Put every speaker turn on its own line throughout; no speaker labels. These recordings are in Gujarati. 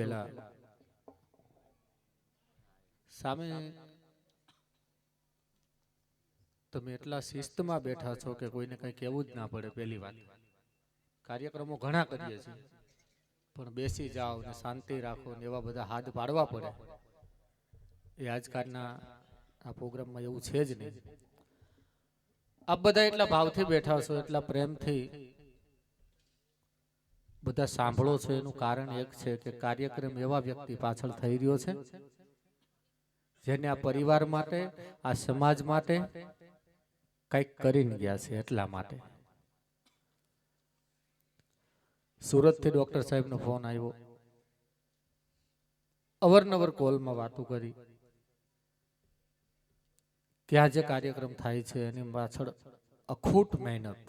પેલા સામે તમે એટલા શિસ્તમાં બેઠા છો કે કોઈને કંઈ કહેવું જ ના પડે. પહેલી વાત, કાર્યક્રમો ઘણા કરીએ છીએ પણ બેસી જાઓ ને શાંતિ રાખો ને એવા બધા હાથ પાડવા પડે. એ આજકાલના આ પ્રોગ્રામમાં એવું છે જ નહીં. આપ બધા એટલા ભાવથી બેઠા છો, એટલા પ્રેમથી બધા સાંભળો છો. એનું કારણ એક છે કે કાર્યક્રમ એવા વ્યક્તિ પાછળ થઈ રહ્યો છે જેને આ પરિવાર માટે, આ સમાજ માટે કંઈક કરીને ગયા છે. એટલા માટે સુરતથી ડોક્ટર સાહેબનો ફોન આવ્યો, અવારનવાર કોલમાં વાતો કરી કે આ જે કાર્યક્રમ થાય છે એની પાછળ અખૂટ મહેનત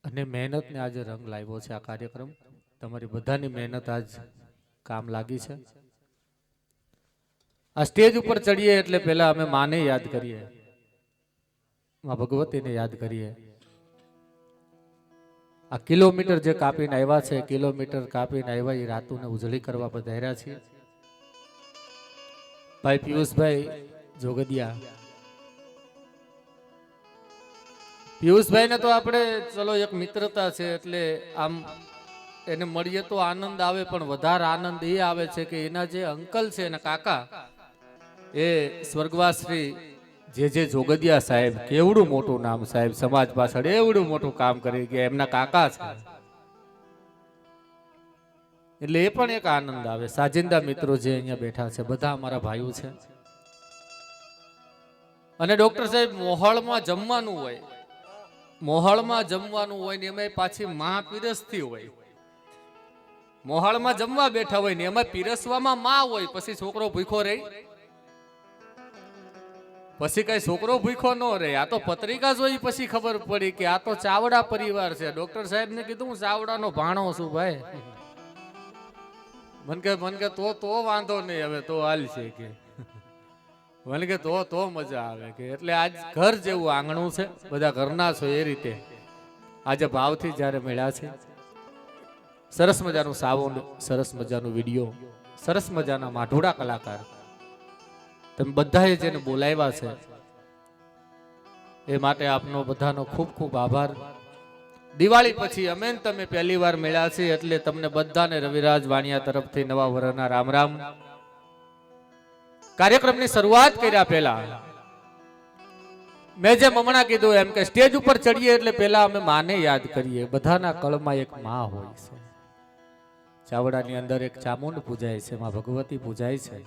અને મહેનતને આજે રંગ લાવ્યો છે. આ કાર્યક્રમ તમારી બધાની મહેનત આજ કામ લાગી છે. આ સ્ટેજ ઉપર ચડીએ એટલે પહેલા અમે માને યાદ કરીએ, માં ભગવતીને યાદ કરીએ. આ કિલોમીટર જે કાપીને આવ્યા છે, કિલોમીટર કાપીને આવ્યા એ રાતુને ઉજળી કરવા પધાર્યા છીએ. ભાઈ પિયુષભાઈ જોગદિયા, પિયુષભાઈ ને તો આપણે ચલો એક મિત્રતા છે એટલે આમ એને મળીએ તો આનંદ આવે, પણ વધારે આનંદ એ આવે છે કે એના જે અંકલ છે એના કાકા, એ સ્વર્ગવાસી જે જોગદિયા સાહેબ, કેવડું મોટું નામ સાહેબ, સમાજ પાછળ એવડું મોટું કામ કરી ગયા, એમના કાકા છે એટલે એ પણ એક આનંદ આવે. સાજિંદા મિત્રો જે અહીંયા બેઠા છે બધા અમારા ભાઈઓ છે. અને ડોક્ટર સાહેબ મોહળમાં જમવાનું હોય, મોહળમાં જમવાનું હોય ને એમાં પાછી માં પીરસતી હોય. મોહળમાં જમવા બેઠા હોય ને એમાં પીરસવામાં માં હોય, પછી છોકરો ભૂખો રહે? પછી કઈ છોકરો ભૂખો ન રહે. આ તો પત્રિકા જોઈ પછી ખબર પડી કે આ તો ચાવડા પરિવાર છે. ડોક્ટર સાહેબ ને કીધું હું ચાવડાનો ભાણો છું ભાઈ. મન કે તો વાંધો નહીં, હવે તો હાલ છે કે મને કે તો મજા આવે કે. એટલે આજ ઘર જેવું આંગણું છે, બધા ઘરના છો એ રીતે આજે ભાવથી જ્યારે મળ્યા છે. સરસ મજાનું સાઉન્ડ, સરસ મજાનું વિડીયો, સરસ મજાના માઢોડા કલાકાર તમે બધાએ જેને બોલાવ્યા છે એ માટે આપનો બધાનો ખૂબ ખૂબ આભાર. દિવાળી પછી અમે તમે પહેલી વાર મળ્યા છે એટલે તમને બધાને રવિરાજ વાણિયા તરફથી નવા વર્ષના રામ રામ. કાર્યક્રમની શરૂઆત કર્યા પહેલા મેં જેમ હમણાં કીધું એમ કે સ્ટેજ ઉપર ચડીએ એટલે પહેલા અમે માને યાદ કરીએ. બધાના કળમાં એક માં હોય છે. ચાવડાની અંદર એક ચામુંડ પૂજાય છે, માં ભગવતી પૂજાય છે.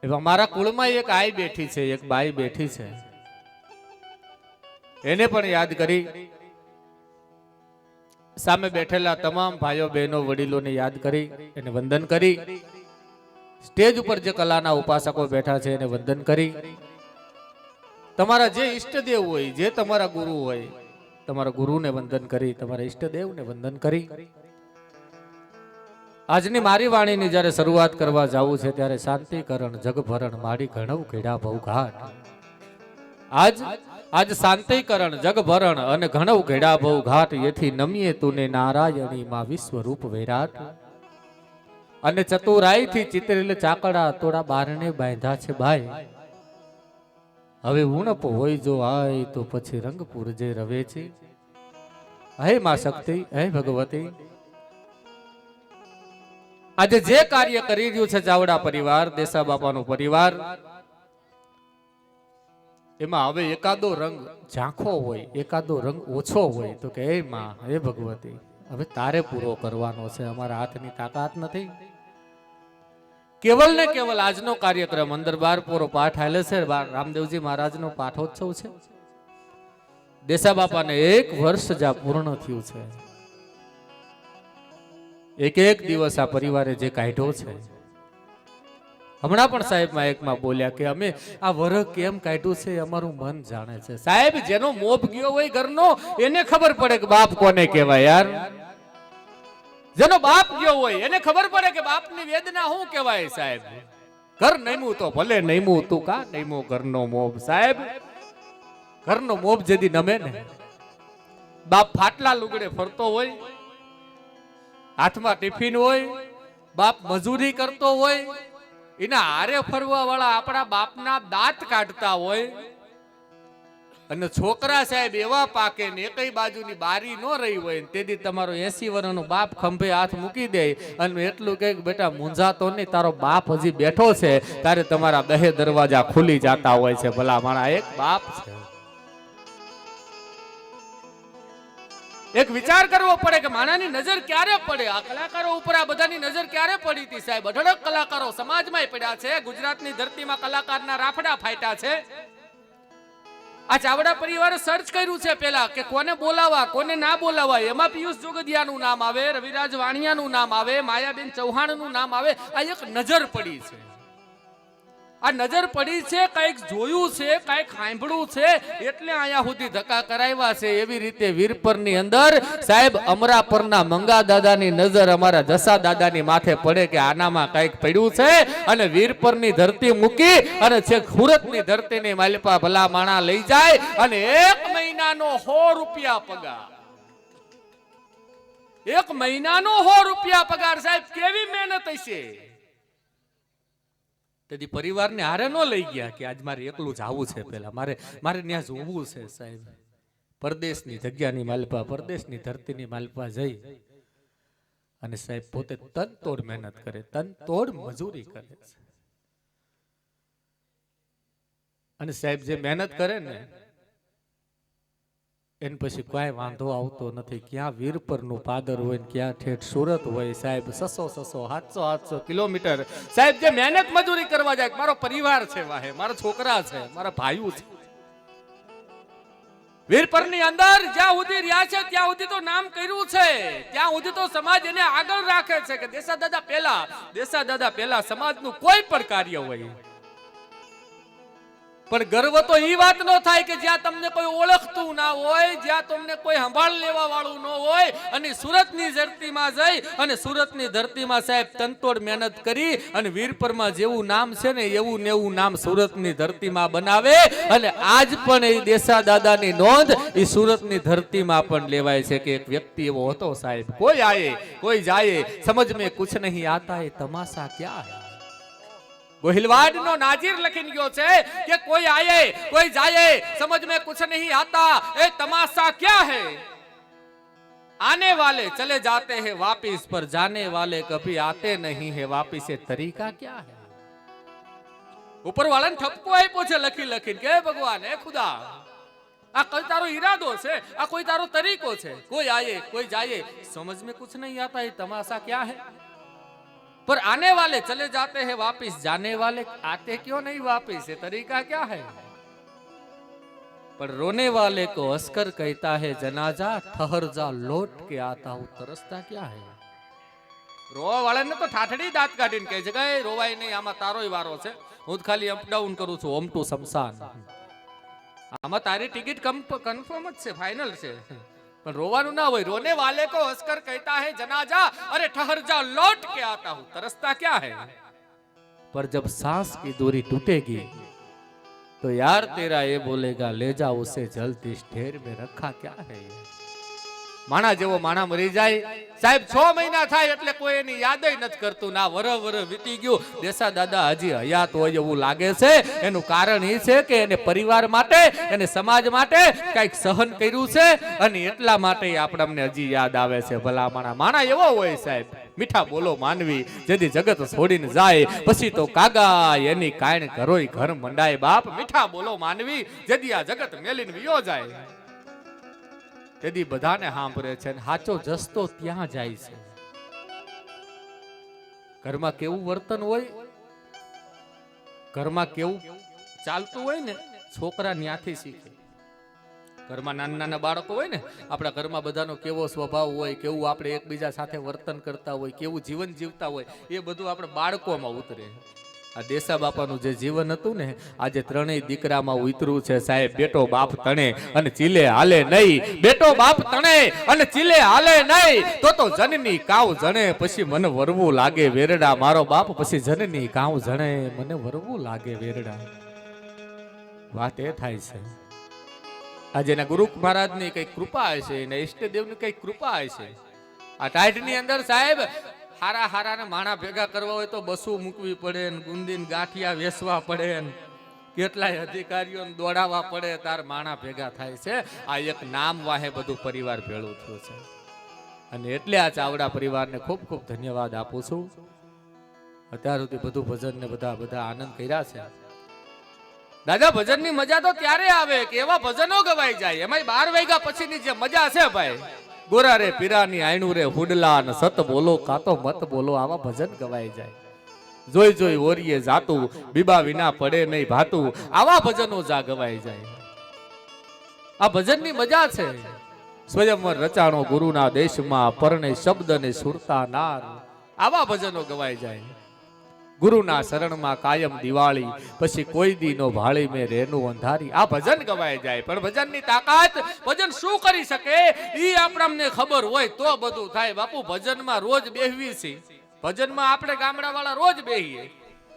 એવા મારા કુળમાં એક આઈ બેઠી છે, એક બાઈ બેઠી છે, એને પણ યાદ કરી. સામે બેઠેલા તમામ ભાઈઓ બહેનો વડીલોને યાદ કરી, એને વંદન કરી. સ્ટેજ ઉપર જે કલાના ઉપાસકો બેઠા છે એને વંદન કરી. તમારા જે ઈષ્ટદેવ હોય, જે તમારા ગુરુ હોય, તમારા ગુરુને વંદન કરી, તમારા ઈષ્ટદેવને વંદન કરી. આજની મારી વાણીની જ્યારે શરૂઆત કરવા જાવું છે ત્યારે શાંતિકરણ જગભરણ મારી ઘણવ ખેડા બહુ ઘાટ. આજ શાંતિકરણ જગભરણ અને ઘણવ ઘેડા બહુ ઘાટ, એથી નમીએ તુને નારાયણી માં વિશ્વરૂપ વિરાટ. અને ચતુરાઈથી ચિતરેલ ચાકડા તોડા બારણે બાંધ્યા છે ભાઈ. હવે ઉણપ હોય જો આય તો પછી રંગપુર જે રવે છે. હે માં શક્તિ, હે ભગવતી, આજે જે કાર્ય કરી રહ્યું છે ચાવડા પરિવાર, દેસા બાપાનો પરિવાર, એમાં હવે એકાદો રંગ ઝાંખો હોય, એકાદો રંગ ઓછો હોય તો કે હે માં, હે ભગવતી, હવે તારે પૂરો કરવાનો છે, અમારા હાથની તાકાત નથી. કેવલ ને કેવલ આજનો કાર્યક્રમ અંદર 12 પોરો પાઠ હાલે છે. રામદેવજી મહારાજનો પાઠોત્સવ છે. દેસા બાપાને 1 વર્ષ જા પૂર્ણ થયું છે. એક દિવસ આ પરિવારે જે કાઢ્યો છે. હમણાં પણ સાહેબ એકમાં બોલ્યા કે અમે આ વરહ કેમ કાઢ્યું છે અમારું મન જાણે છે. સાહેબ જેનો મોભ ગયો હોય ઘરનો એને ખબર પડે કે બાપ કોને કહેવાય યાર. જેનો બાપ ગયો હોય એને ખબર પડે કે બાપની વેદના શું કહેવાય સાહેબ. ઘર નઈમું તો ભલે નઈમું, તું કા નઈમું ઘરનો મોભ સાહેબ. ઘરનો મોભ જેદી નમે ને બાપ ફાટલા લુગડે ફરતો હોય, હાથમાં ટિફિન હોય, બાપ મજૂરી કરતો હોય, એના હારે ફરવા વાળા આપણા બાપના દાંત કાઢતા હોય, અને છોકરા સાહેબ એવા પાકે ને એકઈ બાજુની બારી ન રહી હોય, તેથી તમારો 80 વર્ષનો બાપ ખંભે હાથ મૂકી દે અને એટલું કહે કે બેટા મૂંઝાતો નહીં, તારો બાપ હજી બેઠો છે, ત્યારે તમારા 10 દરવાજા ખુલી જતા હોય છે. ભલા મારા એક બાપ છે. એક વિચાર કરવો પડે કે માણાની નજર ક્યારે પડે. આ કલાકારો ઉપર આ બધાની નજર ક્યારે પડી હતી સાહેબ? અઢળક કલાકારો સમાજમાં પડ્યા છે. ગુજરાતની ધરતીમાં કલાકારના રાફડા ફાટ્યા છે. આ ચાવડા પરિવારે સર્ચ કર્યું છે પેલા કે કોને બોલાવા કોને ના બોલાવા. એમાં પિયુષ જોગદિયાનું નામ આવે, રવિરાજ વાણિયાનું નામ આવે, માયાબેન ચૌહાણનું નામ આવે. આ એક નજર પડી છે. આ નજર પડી છે, કઈક જોયું છે, કઈક સાંભળ્યું છે, એટલે અહીંયા સુધી ધક્કા કરાવ્યા છે. એવી રીતે વીરપરની અંદર સાહેબ અમરાપરના મંગા દાદાની નજર અમારા જસા દાદાની માથે પડે કે આનામાં કઈક પડ્યું છે, અને વીરપરની ધરતી મૂકી અને છેક સુરતની ધરતીની માલિપા ભલા માણા લઈ જાય અને 1 મહિનાનો 100 રૂપિયા પગાર. 1 મહિનાનો 100 રૂપિયા પગાર સાહેબ, કેવી મહેનત હશે. તેથી પરિવારને હારે ન લઈ ગયા કે આજ મારે એકલું જવું છે. પેલા મારે ત્યાં જોવું છે સાહેબ. પરદેશની જગ્યાની માલપા, પરદેશની ધરતીની માલપા જઈ અને સાહેબ પોતે તનતોડ મહેનત કરે, તનતોડ મજૂરી કરે છે. અને સાહેબ જે મહેનત કરે ને એને પછી કોઈ વાંધો આવતો નથી. ક્યાં વીરપરનું પાદર હોય ને ક્યાં ઠેઠ સુરત હોય સાહેબ. 600 700 કિલોમીટર સાહેબ જે મહેનત મજૂરી કરવા જાય. મારો પરિવાર છે વાહે, મારા છોકરા છે, મારા ભાઈઓ છે. વીરપરની અંદર જ્યાં સુધી રહ્યા છે ત્યાં સુધી તો નામ કર્યું છે, ત્યાં સુધી તો સમાજ એને આગળ રાખે છે કે દેશા દાદા પહેલા સમાજનું કોઈ પણ કાર્ય હોય. પણ ગર્વ તો એ વાત નો થાય કે જ્યાં તમને કોઈ ઓળખતું ના હોય, જ્યાં તમને કોઈ સંભાળ લેવા વાળું ન હોય, અને સુરતની ધરતીમાં જઈ અને સુરતની ધરતીમાં સાહેબ તનતોડ મહેનત કરી અને વીરપરમાં જેવું નામ છે ને એવું ને એવું નામ સુરતની ધરતીમાં બનાવે. અને આજ પણ એ દેશા દાદાની નોંધ એ સુરતની ધરતીમાં પણ લેવાય છે કે એક વ્યક્તિ એવો હતો સાહેબ. કોઈ આયે કોઈ જાયે, સમજ મેં કુછ નહીં આતા, એ તમાશા ક્યાં હૈ. गोहिलवाड़ नो नाजिर लखीन गयो छे कि कोई आए कोई जाए समझ में कुछ नहीं आता, ए तमाशा क्या है. आने वाले चले जाते हैं वापिस, पर जाने वाले कभी आते नहीं है वापिस. ये तरीका क्या है. ऊपर वाला ने ठपको आप्यो छे लखी लखीन के भगवान हे खुदा आ कोई तारो इरादो छे, आ कोई तारो तरीको छे. कोई आए कोई जाए समझ में कुछ नहीं आता, ये तमाशा क्या है. पर आने वाले चले जाते हैं वापिस, जाने वाले आते क्यों नहीं वापिस. ये तरीका क्या है. पर रोने वाले को हंसकर कहता है जनाजा, ठहर जा लौट के आता हूं. तरसता क्या है. रोवा वाले ने तो ठाठड़ी दांत काढीने कहे छे કે રોવાય નહીં, આમાં તારોય વારો છે, હું ખાલી અપ ડાઉન કરું છું ઓમ ટુ શમશાન. આમાં તારી ટિકિટ કન્ફર્મ જ છે, ફાઇનલ છે. पर रोवानु ना होय. रोने वाले को हंसकर कहता है जनाजा, अरे ठहर जा लौट के आता हूं. तरसता क्या है. पर जब सांस की दूरी टूटेगी तो यार तेरा ये बोलेगा ले जा उसे जल्द इस ढेर में रखा क्या है. माणा जेवो माणा मरी जाए साहेब 6 महीना થાય એટલે કોઈ એની યાદય નથી કરતું. ના વર વીતી ગયું, દેશા દાદા હજી હયાત હોય એવું લાગે છે. એનું કારણ એ છે કે એને પરિવાર માટે એને સમાજ માટે કંઈક સહન કર્યું છે, અને એટલા માટે આપણને હજી યાદ આવે છે. ભલા માણા એવો હોય સાહેબ, મીઠા બોલો માનવી, જેથી જગત છોડીને જાય પછી તો કાગા એની કાયણ ઘરોય ઘર મંડાય. બાપ મીઠા બોલો માનવી, જેથી આ જગત મેલીને વિયો જાય તેથી બધાને સાંભળે છે, અને સાચો જસ્તો ત્યાં જાય છે. ઘરમાં કેવું વર્તન હોય, ઘરમાં કેવું ચાલતું હોય ને, છોકરા ત્યાંથી શીખે. ઘરમાં નાના બાળકો હોય ને, આપણા ઘરમાં બધાનો કેવો સ્વભાવ હોય, કેવું આપણે એકબીજા સાથે વર્તન કરતા હોય, કેવું જીવન જીવતા હોય, એ બધું આપણે બાળકોમાં ઉતરે. આ દેશા બાપાનું જે જીવન હતું ને, આજે 3 દીકરામાં ઉતર્યું છે સાહેબ. બેટો બાપ તણે અને ચીલે હાલે નહીં, બેટો બાપ તણે અને ચીલે હાલે નહીં, તો જનની કાવ જણે પછી મને વરવું લાગે વેરડા. મારો બાપ પછી જનની કાવ જણે મને વરવું લાગે વેરડા. વાત એ થાય છે આજે એના ગુરુ મહારાજની કઈ કૃપા હશે, એના ઈષ્ટદેવની કઈ કૃપા હશે. આ ટાઈટની અંદર સાહેબ હારા હારાને માણા ભેગા કરવા હોય તો બસો મૂકવી પડે ને ગુંદીને ગાંઠિયા વેસવા પડે ને કેટલાય અધિકારીઓને દોડાવવા પડે તાર માણા ભેગા થાય છે. આ એક નામ વાહે બધું પરિવાર ભેળું થયું છે. અને એટલે આ ચાવડા પરિવારને ખૂબ ખૂબ ધન્યવાદ આપું છું. અત્યાર સુધી બધું ભજન ને બધા આનંદ કર્યા છે. દાદા ભજનની મજા તો ત્યારે આવે કે એવા ભજનો ગવાઈ જાય. એમાં 12 વાગ્યા પછીની જે મજા છે ભાઈ, ગોરા રે પીરાની આયણું રે હુડલા ને સત બોલો કાતો મત બોલો, આવા ભજન ગવાઈ જાય. જોઈ જોઈ ઓરીએ જાતું બીબા વિના પડે નહીં ભાતું, આવા ભજનો જા ગવાઈ જાય. આ ભજનની મજા છે. સ્વયંવર રચાણો ગુરુના દેશમાં, પરણે શબ્દ ને સુરતા નાર, આવા ભજનો ગવાઈ જાય. ગુરુના શરણમાં કાયમ દિવાળી, પછી કોઈ દી નો ભાળી મેં રેનું અંધારી, આ ભજન ગવાઈ જાય. પણ ભજનની તાકાત, ભજન શું કરી શકે ઈ આપણને ખબર હોય તો બધું થાય. બાપુ ભજનમાં રોજ બેહવી છે, ભજનમાં આપણે ગામડા વાળા રોજ બેહીએ,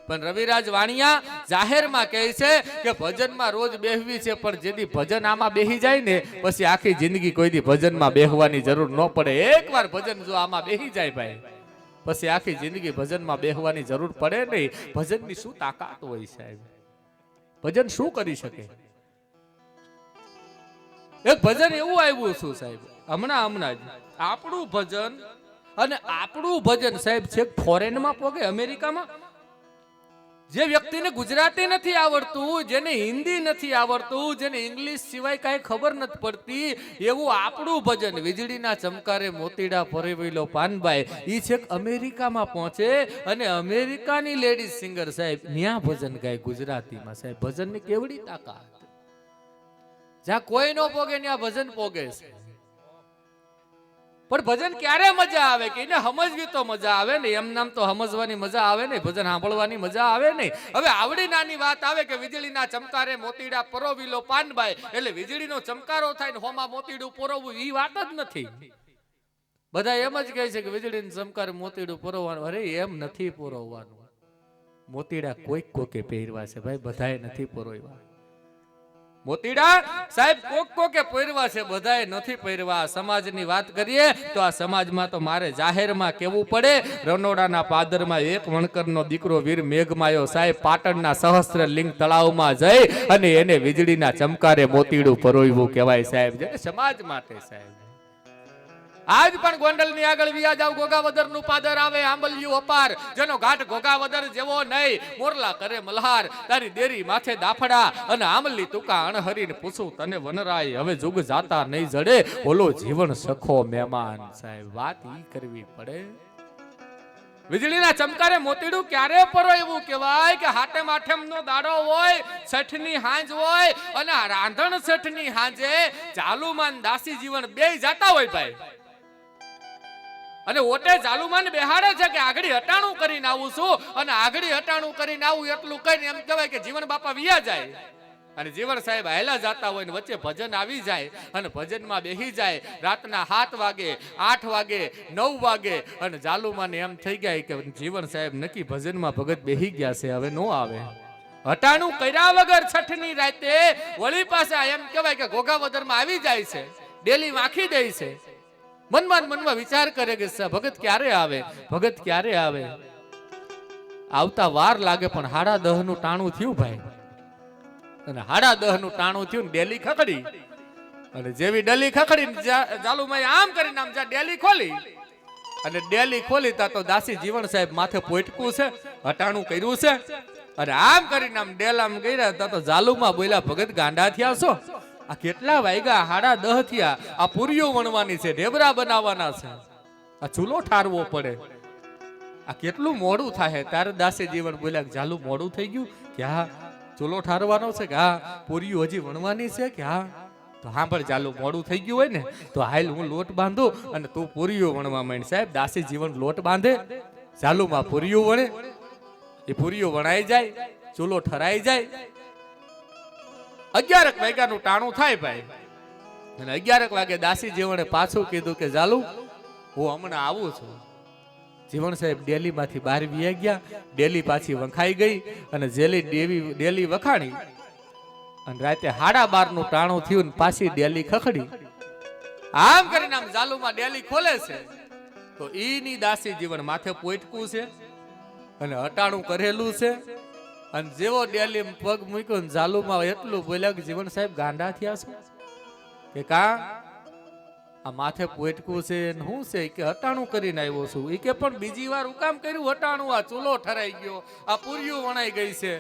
પણ રવિરાજ વાણિયા જાહેરમાં કહે છે કે ભજનમાં રોજ બેહવી છે, પણ જેથી ભજન આમાં બેહી જાય ને પછી આખી જિંદગી કોઈ દી ભજનમાં બેહવાની જરૂર ન પડે. એકવાર ભજન જો આમાં બેહી જાય ભાઈ, પછી આખી જિંદગી ભજનમાં બેહવાની જરૂર પડે નહીં. ભજનની શું તાકાત હોય સાહેબ, ભજન શું કરી શકે. એક ભજન એવું આવ્યું શું સાહેબ, હમણાં જ આપણું ભજન અને આપણું ભજન સાહેબ છે ફોરેનમાં પોગે, અમેરિકામાં. જે વ્યક્તિને ગુજરાતી નથી આવડતું, જેને હિન્દી નથી આવડતું, જેને ઇંગ્લિશ સિવાય કાંઈ ખબર નથી પડતી, એવું આપણું ભજન વીજળીના ચમકારે મોતીડા ફરેવેલો પાનભાઈ ઈ છેક અમેરિકામાં પહોંચે અને અમેરિકાની લેડીઝ સિંગર સાહેબ ન્યા ભજન ગાય ગુજરાતીમાં. સાહેબ ભજનની કેવડી તાકાત, જ્યાં કોઈ નો પોગે ત્યાં ભજન પોગે છે. પણ ભજન ક્યારે મજા આવે કે એને સમજવી તો મજા આવે ને, એમ નામ તો સમજવાની મજા આવે ને, ભજન સાંભળવાની મજા આવે ને. હવે આવડી નાની વાત આવે કે વીજળીના ચમકારે મોતીડા પરોવીલો પાનભાઈ, એટલે વીજળીનો ચમકારો થાય ને હોમાં મોતીડું પરોવવું ઈ વાત જ નથી. બધા એમ જ કહે છે કે વીજળીના ચમકારે મોતીડું પરોવવાનું. અરે એમ નથી પરોવવાનું. મોતીડા કોઈકે પહેરવા છે ભાઈ, બધાએ નથી પરોવ્યા. મોતીડા સાહેબ કોકે પહેરવા છે, બધાએ નથી પહેરવા. સમાજની વાત કરીએ તો આ સમાજમાં તો મારે જાહેરમાં કેવું પડે. રનોડાના પાદરમાં એક વણકરનો દીકરો વીર મેઘમાયો સાહેબ પાટણના સહસ્ત્રલિંગ તળાવમાં જઈ અને એને વીજળીના ચમકારે મોતીડું પરોવ્યું કહેવાય સાહેબ, જે સમાજ માટે સાહેબ. આજ પણ ગોંડલની આગળ વિયા જાવ, ગોગાવદરનું પાદર આવે, આંબલિયું અપાર, જેનો ઘાટ ગોગાવદર જેવો નહીં. મોરલા કરે મલ્હાર, તારી દેરી માથે દાફડા, અને આંબલી તુકા અણહરીને પૂછું તને વનરાય, હવે જુગ જાતા નહીં જડે, ઓલો જીવન સખો મહેમાન. સાહેબ વાત ઈ કરવી પડે. વીજળીના ચમકારે મોતીડું ક્યારે પરોવ્યું કહેવાય કે હાટેમ આઠેમનો દાડો હોય, છઠની હાંજ હોય, અને રાંધણ છઠની હાંજે જાલુમાન દાસી જીવન બેય જાતા હોય ભાઈ, અને ઓટે જાલુમાન બેહાડે છે કે આગળી હટાણું કરીને આવું છું, અને આગળી હટાણું કરીને આવું એટલું કહીને એમ કહેવાય કે જીવન બાપા વિયા જાય. અને જીવન સાહેબ હાયલા જાતા હોય ને વચ્ચે ભજન આવી જાય અને ભજનમાં બેહી જાય. રાતના 7 વાગે 8 વાગે 9 વાગે અને જાલુમાને એમ થઈ ગયા કે જીવન સાહેબ નક્કી ભજનમાં ભગત બેહી ગયા છે, હવે નો આવે. હટાણું કર્યા વગર છઠની રાતે વળી પાછા એમ કહેવાય કે ગોગાવદરમાં આવી જાય છે, ડેલી વાંખી દે છે. મનમાં વિચાર કરે કે ભગત ક્યારે આવે, ભગત ક્યારે આવે. આવતા વાર લાગે પણ 10:30 નું ટાણું થયું ભાઈ, અને 10:30 નું ટાણું થયું ને ડેલી ખખડી. અને જેવી ડેલી ખખડી જાલુમાઈ આમ કરીને આમ ડેલી ખોલી, અને ડેલી ખોલી તા તો દાસી જીવન સાહેબ માથે પોટકું છે, હટાણું કર્યું છે, અને આમ કરીને આમ ડેલામ ગયા તા તો જાલુમાં બોલ્યા ભગત ગાંડા થયા છો, આ કેટલા વાગ્યા 10:30 થયા, આ પૂરીઓ વણવાની છે, ઢેબરા બનાવવાના છે, આ ચૂલો ઠારવો પડે, આ કેટલું મોડું થાય. ત્યારે દાસી જીવન બોલ્યા જાલુ મોડું થઈ ગયું કે હા ચૂલો ઠારવાનો છે, કે હા પૂરીઓ હજી વણવાની છે, કે હા તો હા પણ ચાલુ મોડું થઈ ગયું હોય ને તો હાલ હું લોટ બાંધું અને તું પૂરીઓ વણવા માંડ. સાહેબ દાસી જીવન લોટ બાંધે, ચાલુમાં પૂરીઓ વણે, એ પૂરીઓ વણાઈ જાય, ચૂલો ઠરાઈ જાય. 11 વાગ્યાનું ટાણું થાય ભાઈ, અને 11 વાગે દાસી જીવણે પાછું કીધું કે ચાલુ હું હમણાં આવું છું. જીવન સાહેબ ડેલી માંથી બહાર વી ગયા, ડેલી પાછી વખાઈ ગઈ, અને જેલી ડેલી વખાણી અને રાતે 12:30 નું ટાણું થયું ને પાછી ડેલી ખખડી. આમ કરીને આમ જાલુમાં ડેલી ખોલે છે તો ઈની દાસી જીવન માથે પોટકું છે અને હટાણું કરેલું છે. અને જેવો ડેલી પગ મૂક્યો ને જાલુમાં એટલું બોલ્યા કે જીવન સાહેબ ગાંડા થયા છે કે કા આ માથે પોટકું છે ને શું છે કે હટાણું કરીને આવ્યો છું. એ કે પણ બીજી વાર હું કામ કર્યું હટાણું? આ ચૂલો ઠરાઈ ગયો, આ પૂરિયું વણાઈ ગઈ છે,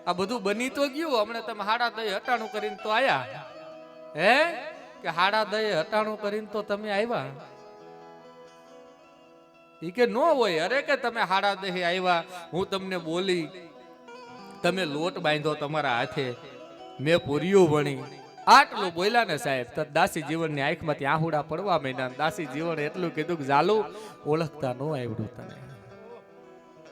આ બધું બની તો ગયું, હમણાં તમે 10:30 હટાણું કરીને તો આયા હે કે 10:30 હટાણું કરીને તો તમે આવ્યા? ઈ કે નો હોય. અરે કે તમે 10:30 આવ્યા, હું તમને બોલી, તમે લોટ બાંધો તમારા હાથે, મેં પૂરિયું વણી, આટલું બોલ્યા ને સાહેબ તો દાસી જીવનની આંખમાંથી આહુડા પડવા માંડ્યા. દાસી જીવન એટલું કીધું કે જાલુ ઓળખતા નો આવડ્યું તને.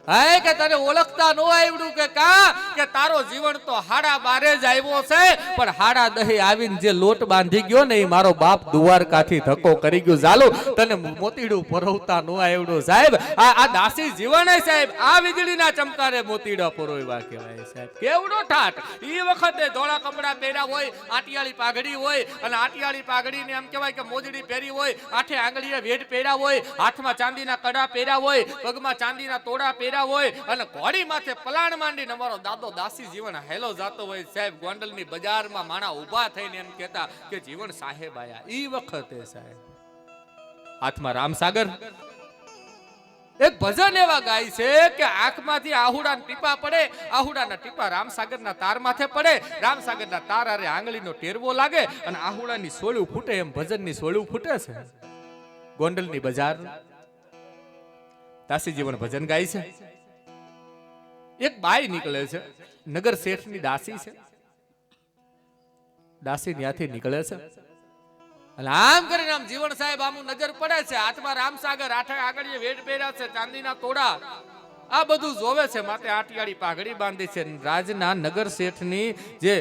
હાય કે તને ઓળખતા નો આવડ્યું કે કા કે તારો જીવન તો 12:30 જ આવ્યો છે, પણ 10:30 આવીને જે લોટ બાંધી ગયો ને એ મારો બાપ દ્વારકાથી ધક્કો કરી ગયો. જાલુ તને મોતીડું પરોવતા નો આવડ્યું સાહેબ. આ દાસી જીવન સાહેબ આ વીજળીના ચમકારે મોતીડા પરોવ્યા કહેવાય સાહેબ. કેવડો ઠાઠ! એ વખતે ધોળા કપડા પહેર્યા હોય, આટિયાળી પાઘડી હોય, અને આટિયાળી પાઘડીને એમ કહેવાય કે મોજડી પહેરી હોય, આઠે આંગળીએ વેઢ પહેર્યા હોય, હાથમાં ચાંદીના કડા પહેર્યા હોય, પગમાં ચાંદીના તોડા પહેર્યા હોય, અને ઘોડી માથે પલાણ માંડીને અમારો દાદો દાસી જીવન હેલો જાતો હોય સાહેબ. ગોંડલની બજારમાં માણા ઊભા થઈને એમ કહેતા કે જીવન સાહેબ આયા. ઈ વખતે સાહેબ હાથમાં રામસાગર એક ભજન એવા ગાય છે કે આંખમાંથી આહુડાના ટીપા પડે, આહુડાના ટીપા રામસાગરના તાર માથે પડે, રામસાગરના તાર આરે આંગળીનો ટેરવો લાગે અને આહુડાની સોળું ફૂટે એમ ભજનની સોળું ફૂટે છે. ગોંડલની બજાર દાસી જીવન ભજન ગાય છે. એક બાઈ નીકળે છે, નગર શેઠની દાસી છે, દાસી ત્યાંથી નીકળે છે અને આમ કરીને આમ જીવન સાહેબ આમ નજર પડે છે, હાથમાં રામસાગર, આઠે આગળ વેઢ પહેર્યા છે, ચાંદીના તોડા, આ બધું જોવે છે, માથે આટિયાળી પાઘડી બાંધી છે. રાજના નગર શેઠની જે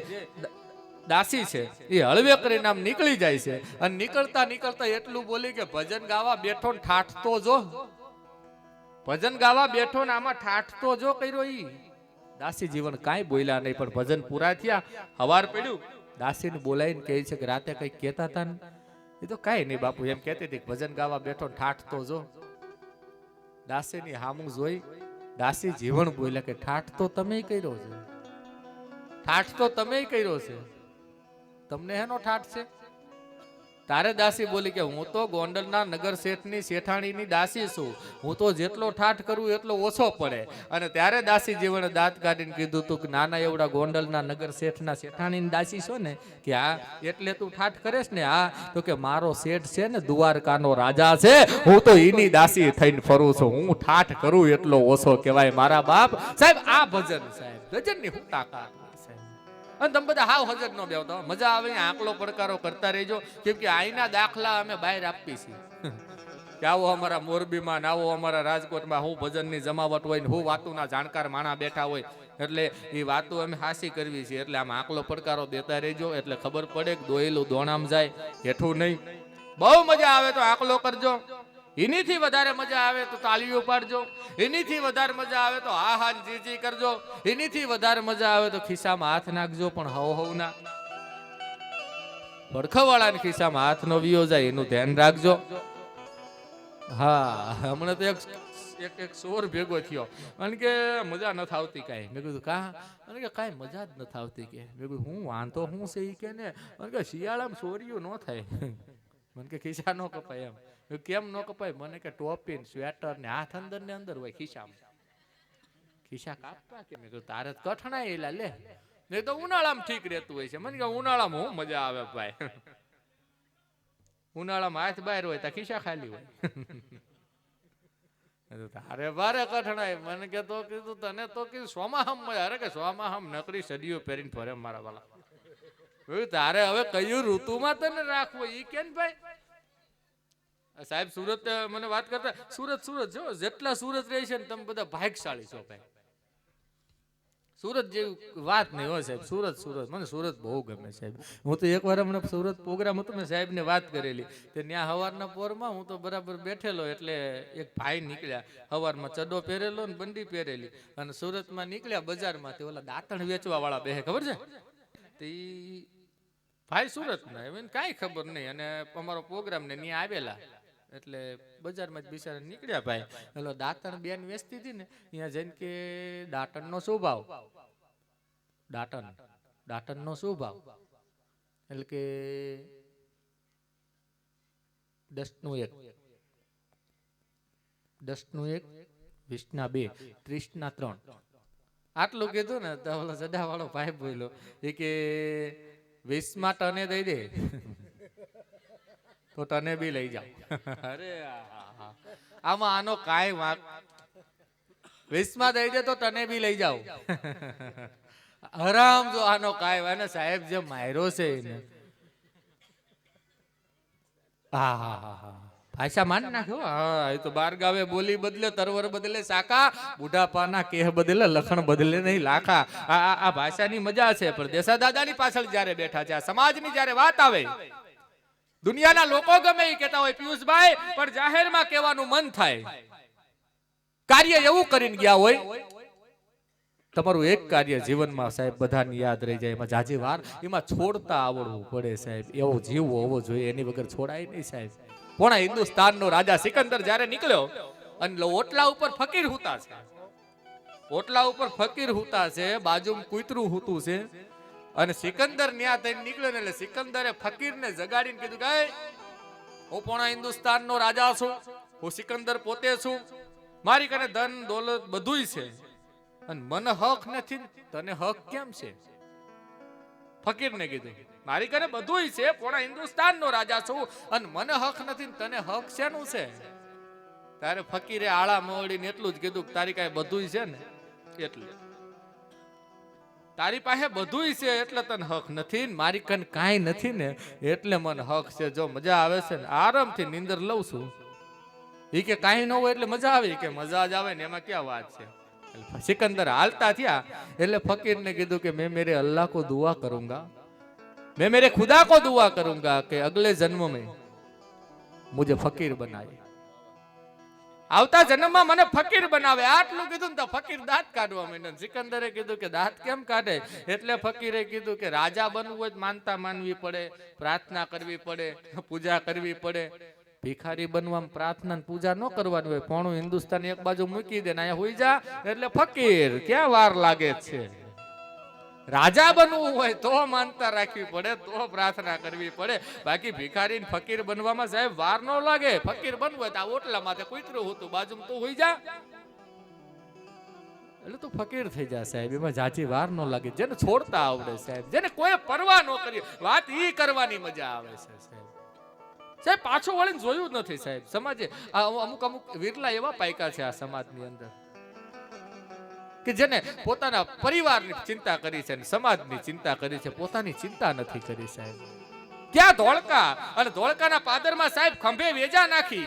દાસી છે એ હળવે કરીને આમ નીકળી જાય છે અને નીકળતા નીકળતા એટલું બોલી કે ભજન ગાવા બેઠો ને ઠાઠ તો જો, ભજન ગાવા બેઠો ને આમાં ઠાઠ તો જો કર્યો. ઈ દાસી જીવન કાંઈ બોલ્યા નહીં, પણ ભજન પૂરા થયા, હવાર પડ્યું, દાસીને બોલાવીને કહે છે કે રાતે કઈ કહેતા હતા ને? એ તો કાંઈ નહીં બાપુ, એમ કહેતી હતી ભજન ગાવા બેઠો ઠાઠ તો જો. દાસીની હામું જોઈ દાસી જીવન બોલ્યા કે ઠાઠ તો તમે કર્યો છે, ઠાઠ તો તમે કર્યો છે, તમને હેનો ઠાઠ છે? તારે દાસી બોલી કે હું તો ગોંડલના નગર શેઠની શેઠાણીની દાસી છું, હું તો જેટલો ઠાઠ કરું એટલો ઓછો પડે. અને ત્યારે દાસી જીવને દાંત કાઢીને કીધું તું કે નાના એવડા ગોંડલના નગર શેઠના શેઠાણીની દાસી છો ને, કે હા એટલે તું ઠાઠ કરેશ ને? હા તો કે મારો શેઠ છે ને દ્વારકાનો રાજા છે, હું તો એની દાસી થઈને ફરું છું, હું ઠાઠ કરું એટલો ઓછો કહેવાય મારા બાપ. સાહેબ આ ભજન સાહેબ ભજનની હું તાકાત. અને તમે બધા હાવ હજર ન બેવતા, મજા આવે, આંકલો પડકારો કરતા રહેજો, કેમ કે આઈના દાખલા અમે બહાર આપી છીએ કે આવો અમારા મોરબીમાં ને આવો અમારા રાજકોટમાં હું ભજનની જમાવટ હોય ને હું વાતુના જાણકાર માણા બેઠા હોય, એટલે એ વાતો અમે હાસી કરવી છે. એટલે આમ આંકલો પડકારો દેતા રહેજો, એટલે ખબર પડે કે દોયેલું દોણામ જાય, હેઠું નહીં. બહુ મજા આવે તો આંકલો કરજો, એનીથી વધારે મજા આવે તો તાળીઓ પાડજો, એનીથી વધારે મજા આવે તો હા હા જી કરજો, એનીથી વધારે મજા આવે તો ખિસ્સામાં હાથ નાખજો, પણ હવ ના પડખવાળાના ખિસ્સામાં હાથ નો વિયો જાય એનું ધ્યાન રાખજો. હા હમણાં તો એક સોર ભેગો થયો અને કે મજા નથી આવતી કાંઈ. મેં કીધું કા? અને કે કાંઈ મજા જ નથી આવતી કે. મેં કીધું હું વાંધો હું છે એ કે ને? અને કે શિયાળામાં સોરિયું ન થાય. મને કે ખિસ્સા ન કપાય એમ. કેમ ન કપાય? મને કે ટોપી સ્વેટર ને હાથ અંદર ને અંદર હોય ખિસ્સામાં, ખિસ્સા કાપવા કે? મેં કીધું તારે કઠણાય એલા લે, નહીં તો ઉનાળામાં ઠીક રહેતું હોય છે. મને કે ઉનાળામાં હું મજા આવે ભાઈ, ઉનાળામાં હાથ બહાર હોય તો ખિસ્સા ખાલી હોય. તારે ભારે કઠણાય. મને કે તો કીધું તને તો કીધું સોમાહમ મજા. અરે કે સોમાહમ નકરી સડીઓ પહેરીને ફરે મારા વાલા. તારે હવે કયું ઋતુમાં તને રાખવું એ કેમ ભાઈ? સાહેબ સુરત મને વાત કરતા, સુરત જો જેટલા સુરત રહે છે ને તમે બધા ભાગ્યશાળી છો ભાઈ. સુરત જેવી વાત નહીં હોય સાહેબ. સુરત મને સુરત બહુ ગમે સાહેબ. હું તો એકવાર હમણાં સુરત પ્રોગ્રામ હતો, મેં સાહેબને વાત કરેલી, તે ત્યાં સવારના પોરમાં હું તો બરાબર બેઠેલો, એટલે એક ભાઈ નીકળ્યા સવારમાં, ચડ્ડો પહેરેલો ને બંડી પહેરેલી, અને સુરતમાં નીકળ્યા બજારમાં, તે ઓલા દાંતણ વેચવા વાળા બેહે, ખબર છે? તે ભાઈ સુરતના એમને કાંઈ ખબર નહીં અને અમારો પ્રોગ્રામ ને ત્યાં આવેલા એટલે બજારમાં જ બિચારા નીકળ્યા ભાઈ એટલે દાંતણ બેન વેચતી હતી ને અહીંયા જઈને કે દાંતણનો શું ભાવ દાંતણનો શું ભાવ એટલે કે 10 નું 1 10 નું 1 20 ના 2 30 ના 3 આટલું કીધું ને તો ઓલો સડા વાળો ભાઈ બોલ્યો એ કે 20 માં ટને દઈ દે તો તને બી લઈ જાવ અરે આમાં આનો કાંઈ વાંક 20 માં દઈ દે તો તને બી લઈ જાવ આરામ જો આનો કાંઈ વાંક ને સાહેબ જે માર્યો છે એને ભાષા માન નાખ્યો હા એ તો બાર ગાવે બોલી બદલે તરવર બદલે સાકા બુઢાપાના કેહ બદલે લખણ બદલે નહીં લાખા આ ભાષાની મજા છે પણ દેસા દાદાની પાછળ જ્યારે બેઠા છે આ સમાજની જ્યારે વાત આવે દુનિયાના લોકો ગમે એ કહેતા હોય પિયુષભાઈ પણ જાહેરમાં કહેવાનું મન થાય કાર્ય એવું કરીને ગયા હોય તમારું એક કાર્ય જીવનમાં સાહેબ બધાને યાદ રહી જાય એમાં જાજી વાર એમાં છોડતા આવડવું પડે સાહેબ એવો જીવ હોવો જોઈએ એની વગર છોડાય નહીં સાહેબ પોણા હિન્દુસ્તાનનો રાજા સિકંદર જ્યારે નીકળ્યો અને ઓટલા ઉપર ફકીર હુતા છે ઓટલા ઉપર ફકીર હુતા છે બાજુમાં કૂતરું હુતું છે અને સિકંદર ન્યા થઈને નીકળ્યો ને એટલે સિકંદરે ફકીરને જગાડીને કીધું કે હું પોણા હિન્દુસ્તાનનો રાજા છું હું સિકંદર પોતે છું મારી કને ધન દોલત બધુંય છે અને મને હક નથી તને હક કેમ છે ફકીરને કીધું મારી કને બધુંય છે પોણા હિન્દુસ્તાનનો રાજા છું અને મને હક નથી તને હક શેનું છે તારે ફકીરે આળા મોડીને એટલું જ કીધું તારી કાંઈ બધુંય છે ને એટલે તારી પાસે બધુંય છે એટલે તને હક નથી મારી કને કાંઈ નથી ને એટલે મને હક છે જો મજા આવે છે ને આરામથી નીંદર લઉં છું એ કે કાંઈ ન હોય એટલે મજા આવે કે મજા જ આવે ને એમાં ક્યાં વાત છે સિકંદર હાલતા થયા એટલે ફકીરને કીધું કે मैं मेरे अल्लाह को दुआ करूंगा मैं मेरे खुदा को दुआ करूंगा कि अगले जन्म में मुझे फकीर बनाए આવતા જન્મમાં મને ફકીર બનાવે આટલું કીધું ને તો ફકીર દાંત કાઢવા માંડ્યો સિકંદરે કીધું કે દાંત કેમ કાઢે એટલે ફકીરે કીધું કે રાજા બનવું હોય માનતા માનવી પડે પ્રાર્થના કરવી પડે પૂજા કરવી પડે ભિખારી બનવામાં પ્રાર્થના પૂજા ન કરવાની હોય પોણું હિન્દુસ્તાન એક બાજુ મૂકી દે ને અહીંયા હોઈ જા એટલે ફકીર ક્યાં વાર લાગે છે રાજા બનવું હોય તો માનતા રાખવી પડે તો પ્રાર્થના કરવી પડે બાકી ભિખારી ફકીર બનવામાં સાહેબ વાર ન લાગે ફકીર બનવું હોય તો આ ઓટલા માથે કૂતરું હતું બાજુમાં તો હોઈ જા એટલે તું ફકીર થઈ જા સાહેબ એમાં જાજી વાર ન લાગે જેને છોડતા આવડે સાહેબ જેને કોઈ પરવા ન કરી વાત ઈ કરવાની મજા આવે છે સાહેબ સાહેબ પાછો વળીને જોયું જ નથી સાહેબ સમાજે અમુક વિરલા એવા પાયકા છે આ સમાજની અંદર કે જેને પોતાના પરિવારની ચિંતા કરી છે અને સમાજની ચિંતા કરી છે પોતાની ચિંતા નથી કરી સાહેબ ક્યાં ધોળકા અને ધોળકાના પાદરમાં સાહેબ ખંભે વેજા નાખી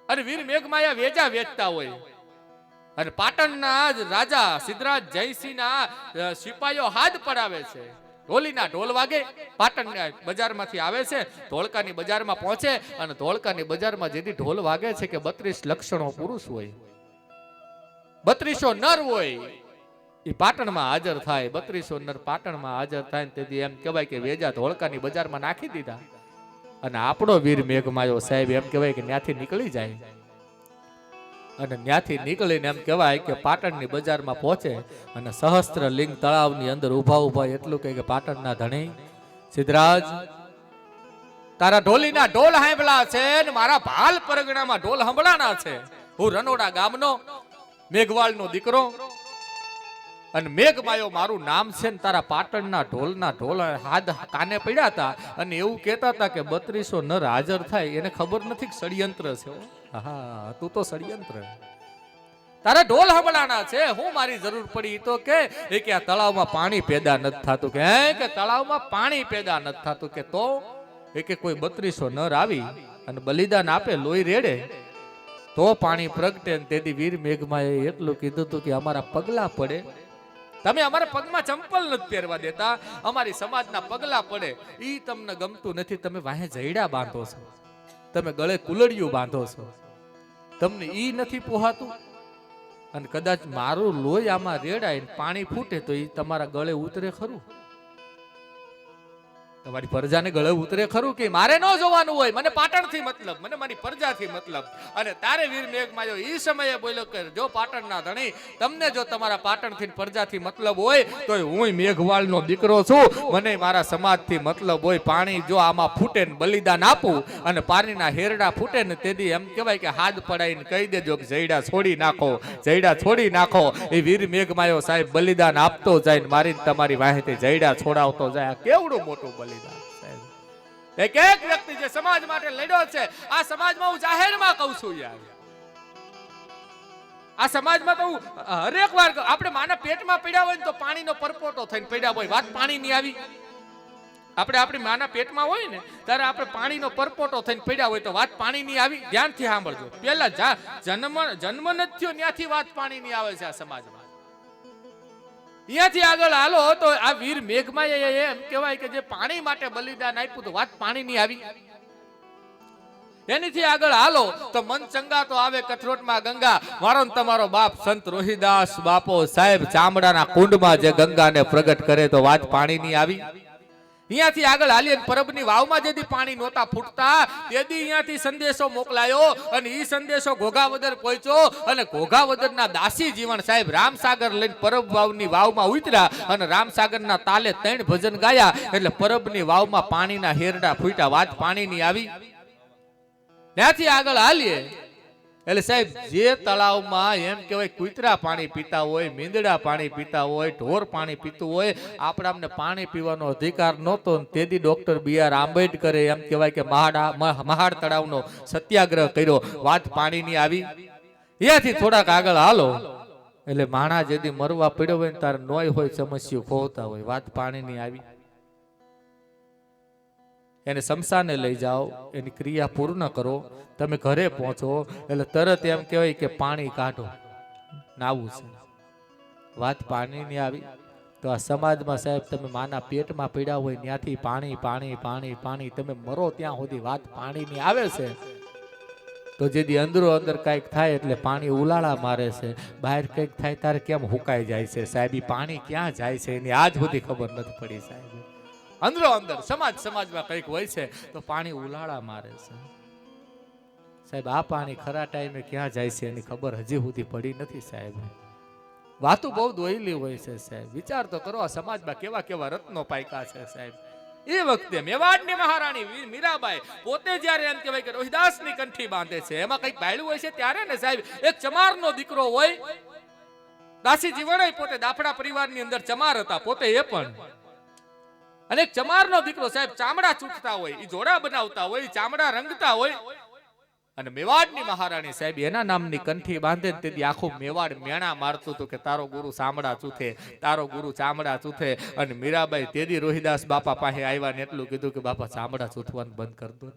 અને વીર મેઘમાયા વેજા વેચતા હોય અને પાટણના રાજા સિદ્ધરાજ જયસિંહના સિપાહીઓ હાથ પડાવે છે ઢોલીના ઢોલ વાગે પાટણના બજારમાંથી આવે છે ધોળકાની બજારમાં પહોંચે અને ધોળકાની બજારમાં જેથી ઢોલ વાગે છે કે 32 લક્ષણો પુરુષ હોય 3200 નર હોય એ પાટણમાં હાજર થાય 3200 નર પાટણમાં હાજર થાય તેથી એમ કહેવાય કે વેજા ધોળકાની બજારમાં નાખી દીધા અને આપણો વીર મેઘમાયો સાહેબ એમ કહેવાય કે ત્યાંથી નીકળી જાય અને ત્યાંથી નીકળીને એમ કહેવાય કે પાટણની બજારમાં પહોંચે અને સહસ્ત્ર લિંગ તળાવની અંદર ઊભા એટલું કહે કે પાટણના ધણી સિદ્ધરાજ તારા ઢોલીના ઢોલ સાંભળા છે ને મારા ભાલ પરગણામાં ઢોલ સાંભળાના છે હું રનોડા ગામનો મેઘવાળનો દીકરો અને મેઘમાયો મારું નામ છે ને તારા પાટણના ઢોલના ઢોલ હાથ કાને પડ્યા હતા અને એવું કહેતા હતા કે 3200 નર હાજર થાય એને ખબર નથી કે ષડયંત્ર છે હા તું તો ષડયંત્ર તારા ઢોલ હંભળાના છે હું મારી જરૂર પડી તો કે આ તળાવમાં પાણી પેદા નથી થતું કે તળાવમાં પાણી પેદા નથી થતું કે તો કે કોઈ 3200 નર આવી અને બલિદાન આપે લોહી રેડે તો પાણી પ્રગટે. તેથી વીર મેઘમાએ એટલું કીધું હતું કે અમારા પગલા પડે, તમે અમારા પગમાં ચંપલ નથી પહેરવા દેતા, અમારી સમાજના પગલા પડે ઈ તમને ગમતું નથી. તમે વાહે જઈડા બાંધો છો, તમે ગળે કુલડિયું બાંધો છો, તમને ઈ નથી પોહાતું. અને કદાચ મારું લોહી આમાં રેડાય પાણી ફૂટે તો ઈ તમારા ગળે ઉતરે ખરું? તમારી પ્રજાને ગળે ઉતરે ખરું કે મારે ન જોવાનું હોય, મને પાટણથી મતલબ, મને મારી પ્રજાથી મતલબ. અને તારે વીર મેઘમાયો ઈ સમયે બોલ્યો કે જો પાટણના ધણી, તમને જો તમારા પાટણથી પ્રજાથી મતલબ હોય તો હું મેઘવાળનો દીકરો છું, મને મારા સમાજથી મતલબ હોય. પાણી જો આમાં ફૂટે ને બલિદાન આપું અને પાણીના હેરડા ફૂટે ને તેથી એમ કહેવાય કે હાથ પડાઈને કહી દેજો કે જયડા છોડી નાખો, જયડા છોડી નાખો. એ વીર મેઘમાયો સાહેબ બલિદાન આપતો જાય ને મારી તમારી વાહેથી જયડા છોડાવતો જાય. કેવડું મોટું બલિદાન સાહેબ. એક એક વ્યક્તિ જે સમાજ માટે લડ્યો છે, આ સમાજમાં હું જાહેરમાં કહું છું યાર, આ સમાજમાં તો હું હરેક વાર આપણે માના પેટમાં પડ્યા હોય ને તો પાણીનો પરપોટો થઈને પડ્યા હોય. વાત પાણી ની આવી, આપણે આપણી માના પેટમાં હોય ને ત્યારે આપણે પાણીનો પરપોટો થઈને પડ્યા હોય તો વાત પાણી ની આવી. ધ્યાનથી સાંભળજો, પેલા જન્મ નથી થયો ત્યાંથી વાત પાણી ની આવે છે આ સમાજમાં. અહીંયાથી આગળ હાલો તો આ વીર મેઘમાએ એમ કહેવાય કે જે પાણી માટે બલિદાન આપ્યું તો વાત પાણી ની આવી. એનીથી આગળ હાલો તો મન ચંગા તો આવે કથરોટમાં ગંગા. મારો ને તમારો બાપ સંત રોહિદાસ બાપો સાહેબ ચામડાના કુંડમાં જે ગંગાને પ્રગટ કરે તો વાત પાણી ની આવી. અહીંયાથી આગળ હાલી પરબની વાવમાં જેથી પાણી નહોતા ફૂટતા તેથી અહીંયાથી સંદેશો મોકલાયો અને ઈ સંદેશો ઘોઘાવદર પહોંચ્યો અને ઘોઘાવદરના દાસી જીવન સાહેબ રામસાગર લઈને પરબ વાવની વાવમાં ઉતર્યા અને રામસાગરના તાલે 3 ભજન ગાયા એટલે પરબની વાવમાં પાણીના હેરડા ફૂટ્યા. વાત પાણીની આવી. ત્યાંથી આગળ હાલીએ એટલે સાહેબ જે તળાવમાં એમ કહેવાય કુતરા પાણી પીતા હોય, મીંદડા પાણી પીતા હોય, ઢોર પાણી પીતું હોય, આપણાને પાણી પીવાનો અધિકાર નહોતો. તેથી ડોક્ટર BR આંબેડકરે એમ કહેવાય કે મહાડ તળાવનો સત્યાગ્રહ કર્યો. વાત પાણીની આવી. ત્યાંથી થોડાક આગળ હાલો એટલે માણા જેથી મરવા પડ્યો હોય ને તારે નોય હોય સમસ્યા ખોવતા હોય. વાત પાણીની આવી. એને શમશાને લઈ જાઓ, એની ક્રિયા પૂર્ણ કરો, તમે ઘરે પહોંચો એટલે તરત એમ કહેવાય કે પાણી કાઢો, નાવું છે. વાત પાણીની આવી. તો આ સમાજમાં સાહેબ તમે માના પેટમાં પીડા હોય ત્યાંથી પાણી પાણી પાણી પાણી તમે મરો ત્યાં સુધી વાત પાણીની આવે છે. તો જેથી અંદરો અંદર કંઈક થાય એટલે પાણી ઉલાળા મારે છે, બહાર કંઈક થાય ત્યારે કેમ હુકાઈ જાય છે સાહેબ. પાણી ક્યાં જાય છે એની આજ સુધી ખબર નથી પડી સાહેબ. અંદરો અંદર સમાજમાં કંઈક હોય છે તો પાણી ઉલાળા મારે છે સાહેબ. આ પાણી ખરા ટાઈમે ક્યાં જાય છે એની ખબર હજી સુધી પડી નથી સાહેબ. વાતો બહુ દોયલી હોય છે સાહેબ. વિચાર તો કરો આ સમાજમાં કેવા કેવા રત્નો પાયકા છે સાહેબ. એ વખતે મેવાડની મહારાણી મીરાબાઈ પોતે જ્યારે એમ કહેવાય કે રોહિદાસની કંઠી બાંધે છે, એમાં કંઈક બાયલું હોય છે ત્યારે ને સાહેબ એક ચમારનો દીકરો હોય. દાસીજી વણાઈ પોતે દાફડા પરિવારની અંદર ચમાર હતા પોતે એ પણ. અને એક ચમારનો દીકરો સાહેબ ચામડા ચૂંટતા હોય, એ જોડા બનાવતા હોય, ચામડા રંગતા હોય. અને મેવાડની મહારાણી સાહેબ એના નામની કંઠી બાંધે ને તેથી આખું મેવાડ મેણા મારતું હતું કે તારો ગુરુ ચામડા ચૂથે, તારો ગુરુ ચામડા ચૂથે. અને મીરાબાઈ તેદી રોહિદાસ બાપા પાસે આવ્યા ને એટલું કીધું કે બાપા ચામડા ચૂથવાનું બંધ કર દો.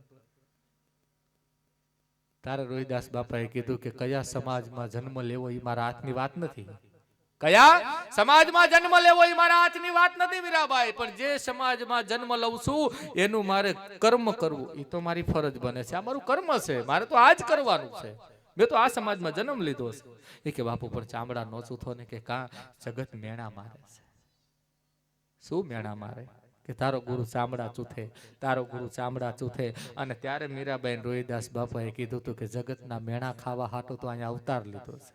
તારે રોહિદાસ બાપાએ કીધું કે કયા સમાજમાં જન્મ લેવો એ મારા હાથની વાત નથી. કયા સમાજમાં જન્મ લેવો એ મારા હાથની વાત નથી મીરાબાઈ, પણ જે સમાજમાં જન્મ લઉં છું એનું મારે કર્મ કરવું એ તો મારી ફરજ બને છે. આ મારું કર્મ છે, મારે તો આ જ કરવાનું છે. મેં તો આ સમાજમાં જન્મ લીધો છે. એ કે બાપુ પણ ચામડા નો ચૂથો ને કે કા જગત મેણા મારે છે. શું મેણા મારે? કે તારો ગુરુ ચામડા ચૂથે, તારો ગુરુ ચામડા ચૂથે. અને ત્યારે મીરાબાઈ રોહિદાસ બાપાએ કીધું હતું કે જગતના મેણા ખાવા હાટું તો અહીંયા અવતાર લીધો છે.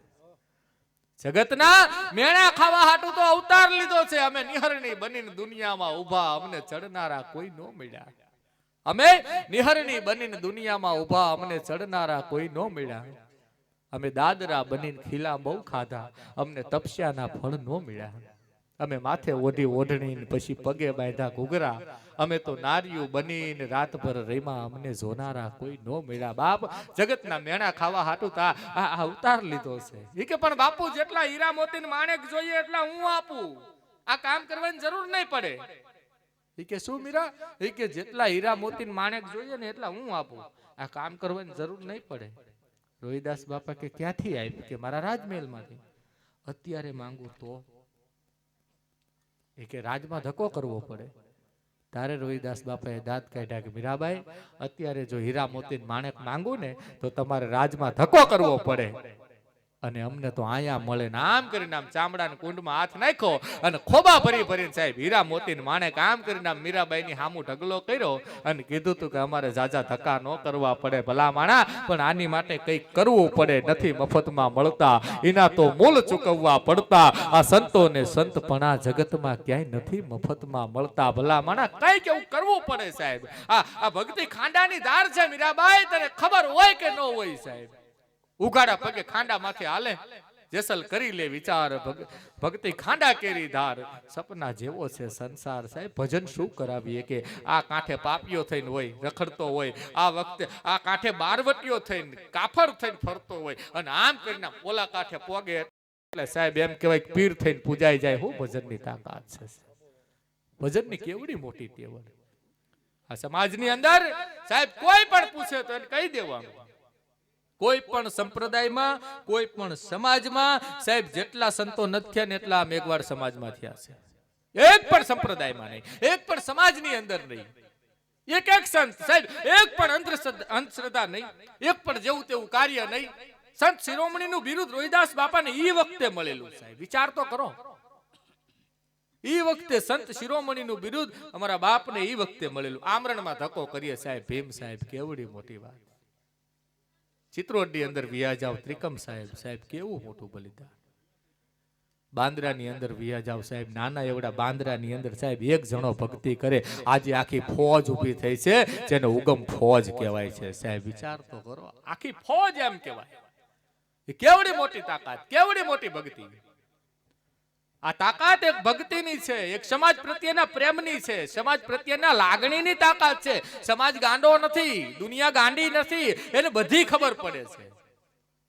જગતના મેણા ખાવા હાટું તો અવતાર લીધો છે. અમે નિહરણી બનીને દુનિયામાં ઊભા, અમને ચડનારા કોઈ નો મળ્યા. અમે નિહરણી બનીને દુનિયામાં ઊભા, અમને ચડનારા કોઈ નો મળ્યા. અમે દાદરા બનીને ખીલા બહુ ખાધા, અમને તપસ્યાના ફળ નો મળ્યા. અમે માથે ઓઢી ઓઢણી પછી પગે બાંધ્યા ઘૂઘરા, અમે તો નારીઓ બનીને રાતભર રહીમાં, અમને જોનારા કોઈ નો મળ્યા. બાપ જગતના મેણા ખાવા હાટું તા આ અવતાર લીધો છે. એ કે પણ બાપુ જેટલા હીરા મોતી માણેક જોઈએ એટલા હું આપું, આ કામ કરવાની જરૂર નહીં પડે. એ કે શું મીરા? એ કે જેટલા હીરા મોતી માણેક જોઈએ ને એટલા હું આપું, આ કામ કરવાની જરૂર નહીં પડે. રોહિદાસ બાપા કે ક્યાંથી આવી? કે મારા રાજમહેલમાંથી. અત્યારે માંગુ તો? એ કે રાજમાં ધક્કો કરવો પડે. તારે રોહિદાસ બાપાએ દાંત કાઢ્યા કે મીરાબાઈ અત્યારે જો હીરા મોતી માણેક માંગુ ને તો તમારે રાજમાં ધક્કો કરવો પડે. અને અમને તો આયા મળે ને આમ કરીને આમ ચામડાના કુંડમાં હાથ નાખ્યો અને ખોબા ભરી ભરીને સાહેબ હીરા મોતીને માણેક આમ કરીને આમ મીરાબાઈની હામું ઢગલો કર્યો અને કીધું તું કે અમારે જાજા ધક્કા ન કરવા પડે ભલા માણા, પણ આની માટે કંઈક કરવું પડે, નથી મફતમાં મળતા, એના તો મૂળ ચૂકવવા પડતા. આ સંતોને સંતપણા જગતમાં ક્યાંય નથી મફતમાં મળતા. ભલા માણા કંઈક એવું કરવું પડે સાહેબ. આ ભક્તિ ખાંડાની ધાર છે મીરાબાઈ, તને ખબર હોય કે ન હોય સાહેબ? ઉગાડા પગે ખાંડા માથે હાલે, જેસલ કરી લે વિચાર, ભક્તિ ખાંડા કેરી ધાર. સપના જેવો છે સંસાર સાહેબ, ભજન શું કરાવીએ કે આ કાંઠે પાપીઓ થઈને હોય રખડતો હોય, આ વખતે આ કાંઠે બારવટીઓ થઈને કાફર થઈને ફરતો હોય, અને આમ કરીને ઓલા કાંઠે પોગે એટલે સાહેબ એમ કહેવાય પીર થઈને પૂજાઈ જાય. હું ભજનની તાકાત છે, ભજનની કેવડી મોટી ટેવ. આ સમાજની અંદર સાહેબ કોઈ પણ પૂછે તો એને કહી દેવાનું, કોઈ પણ સંપ્રદાયમાં કોઈ પણ સમાજમાં સાહેબ જેટલા સંતો નથી થયા ને એટલા મેઘવાળ સમાજમાં થયા છે. એક પણ સંપ્રદાયમાં નહીં, એક પણ સમાજની અંદર નહીં, એક સંત સાહેબ, એક પણ અંધશ્રદ્ધા નહીં, એક પણ જેવું તેવું કાર્ય નહીં. સંત શિરોમણીનું બિરુદ રોહિદાસ બાપાને ઈ વખતે મળેલું સાહેબ, વિચાર તો કરો. ઈ વખતે સંત શિરોમણીનું બિરુદ અમારા બાપને ઈ વખતે મળેલું. આમરણમાં ધક્કો કરીએ સાહેબ, ભીમ સાહેબ કેવડી મોટી વાત. ચિત્રોડની અંદર વિયા જાવ ત્રિકમ સાહેબ, સાહેબ કેવું મોટું બલિદાન. બાંદ્રાની અંદર વિયા જાવ સાહેબ, નાના એવડા બાંદ્રાની અંદર સાહેબ એક જણો ભક્તિ કરે, આજે આખી ફોજ ઊભી થઈ છે, જેને ઉગમ ફોજ કહેવાય છે સાહેબ. વિચાર તો કરો, આખી ફોજ એમ કહેવાય. એ કેવડી મોટી તાકાત, કેવડી મોટી ભક્તિ. આ તાકાત એક ભક્તિની છે, એક સમાજ પ્રત્યેના પ્રેમની છે, સમાજ પ્રત્યેના લાગણીની તાકાત છે. સમાજ ગાંડો નથી, દુનિયા ગાંડી નથી, એને બધી ખબર પડે છે.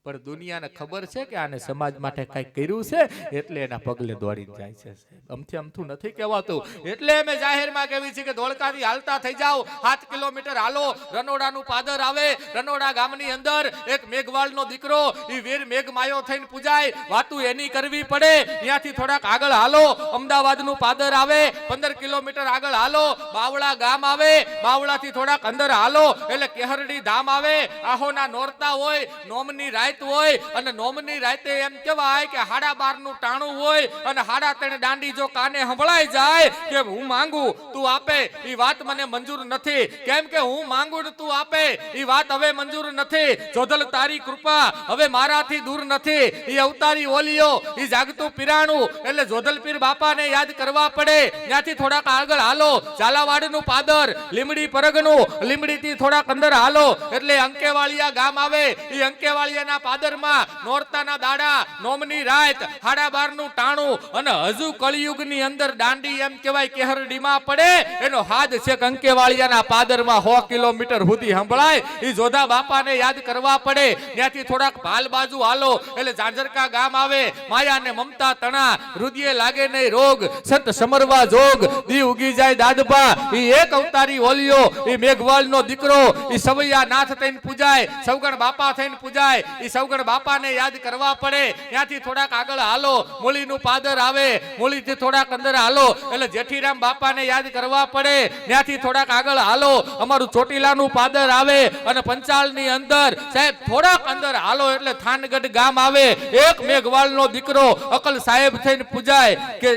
પણ દુનિયાને ખબર છે કે આને સમાજ માટે કઈ કર્યું છે, એટલે એના પગલે દોડી જાય છે. અમથી અમથું નથી કહેવાતું. એટલે અમે જાહેરમાં કહેવી છે કે ધોળકાથી હાલતા થઈ જાઓ, 7 કિલોમીટર હાલો, રનોડાનું પાદર આવે. રનોડા ગામની અંદર એક મેઘવાળનો દીકરો, ઈ વીર મેઘમાયો થઈને પૂજાય, વાતું એની કરવી પડે. ત્યાંથી થોડાક આગળ હાલો, અમદાવાદનું પાદર આવે. 15 કિલોમીટર આગળ હાલો, બાવળા ગામ આવે. બાવળાથી થોડાક અંદર હાલો એટલે કેહરડી ધામ આવે. આહોના નોરતા હોય, નોમની રાય હોય, અને નોમની રાતે એમ કહેવાય કે 12:30 નું ટાણું હોય, અને 3:30 દાંડી જો કાને સંભળાઈ જાય કે હું માંગુ તું આપે, ઈ વાત મને મંજૂર નથી. કેમ કે હું માંગુ તું આપે ઈ વાત હવે મંજૂર નથી. જોધલ તારી કૃપા હવે મારાથી દૂર નથી. ઈ અવતારી ઓલિયો, ઈ જાગતું પીરાણું, એટલે જોધલ પીર બાપાને યાદ કરવા પડે. ત્યાંથી થોડાક આગળ હાલો, ઝાલાવાડનું પાદર, લીમડી પરગનું, લીમડીથી થોડાક અંદર હાલો એટલે અંકેવાળિયા ગામ આવે. ઈ અંકેવાળિયાના પાદરમાં નોરતાના દાડા, નોમની રાત, 12:30 નું ટાણું, અને હજુ કળિયુગની અંદર દાંડી એમ કહેવાય કેહરડીમાં પડે. એનો હાદ છે કંકેવાળિયાના પાદરમાં 100 કિલોમીટર સુધી સંભળાય. ઈ જોધા બાપાને યાદ કરવા પડે. ત્યાંથી થોડાક ભાલ બાજુ હાલો એટલે ઝાંઝરકા ગામ આવે. માયા ને મમતા તણા, હૃદય લાગે નહીં રોગ, સંત સમરવા જોગ, દી ઉગી જાય દાદબા. ઈ એક અવતારી ઓલિયો, ઈ મેઘવાળનો દીકરો, ઈ સવૈયા નાથ થઈને પૂજાય, સવગણ બાપા થઈને પૂજાય. ઈ સવગણ બાપાને યાદ કરવા પડે. ત્યાંથી થોડાક આગળ હાલો, મૂળીનું પાદર આવે. મૂળીથી થોડાક અંદર હાલો એટલે જેઠીરામ બાપાને યાદ કરવા પડે. ત્યાંથી થોડાક આગળ હાલો, અમારું ચોટીલાનું પાદર આવે. અને પંચાલની અંદર સાહેબ થોડાક અંદર હાલો એટલે થાનગઢ ગામ આવે. એક મેઘવાળનો દીકરો અકલ સાહેબ થઈને પૂજાય, કે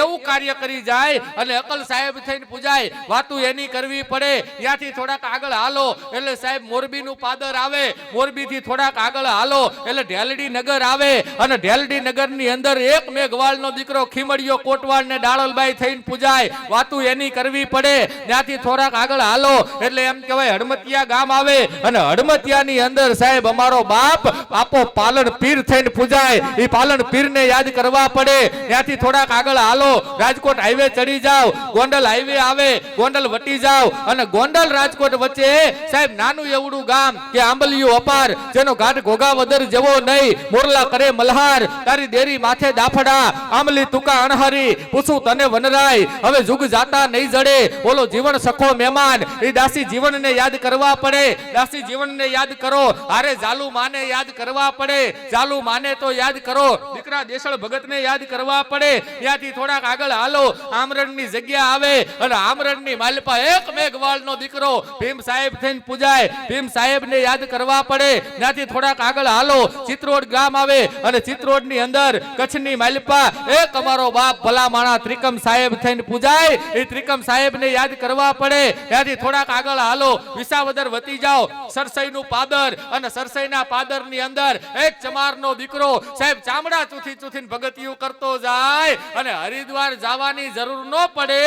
એવું કાર્ય કરી જાય અને અકલ સાહેબ થઈને પૂજાય, વાતું એની કરવી પડે. ત્યાંથી થોડાક આગળ હાલો એટલે સાહેબ મોરબીનું પાદર આવે. મોરબીથી થોડાક આગળ હાલો એટલે ઢેલડી નગર આવે. અને ઢેલડી નગરની અંદર એક મેઘવાળનો દીકરો ખીમડીયો કોટવાળ ને ડાળલબાઈ થઈને પૂજાય, વાતું એની કરવી પડે. ત્યાંથી થોડાક આગળ હાલો એટલે એમ કહેવાય હડમતિયા ગામ આવે. અને હડમતિયાની અંદર સાહેબ અમારો બાપ આપો પાલન પીર થઈને પૂજાય, એ પાલન પીરને યાદ કરવા પડે. ત્યાંથી થોડાક આગળ હાલો, રાજકોટ હાઈવે ચડી જાવ, ગોંડલ હાઈવે આવે, ગોંડલ વટી જાવ. અને ગોંડલ રાજકોટ વચ્ચે સાહેબ નાનું એવડું ગામ કે આંબલિયું અપાર, જેનો ઘાટ ઘોઘાવદર જેવો નહીં, મોરલા કરે મલ્હાર, તારી દેરી માથે દાફડા, આંબલી તુકા અણહરી, પૂછું તને વનરાય, હવે જુગ જાતા નહીં જડે, બોલો જીવન સખો મહેમાન. એ દાસી જીવનને યાદ કરવા પડે. દાસી જીવનને યાદ કરો. અરે જાલુ માને યાદ કરવા પડે. જાલુ માને તો યાદ કરો. દીકરા દેશળ ભગતને યાદ કરવા પડે. ત્યાંથી થોડાક આગળ હાલો, આમરણની જગ્યા આવે. અને આમરણની માલપા એક મેઘવાળનો દીકરો ભીમ સાહેબ થઈને પૂજાય, ભીમ સાહેબને યાદ કરવા પડે. ત્યાંથી થોડા થોડાક આગળ હાલો, ચિત્રોડ ગામ આવે અને ચિત્રોડ ની અંદર કચ્છની માલપા એક અમારો બાપ ભલા માણા ત્રિકમ સાહેબ થઈને પૂજાય, એ ત્રિકમ સાહેબ ને યાદ કરવા પડે. ત્યાંથી થોડાક આગળ હાલો, વિસાવદર વતી જાઓ, સરસઈનું પાદર અને સરસઈના પાદર ની અંદર એક ચમારનો દીકરો સાહેબ ચામડા ચૂથી ચૂથીને ભગતિયું કરતો જાય અને હરિદ્વાર જવાની જરૂર ન પડે,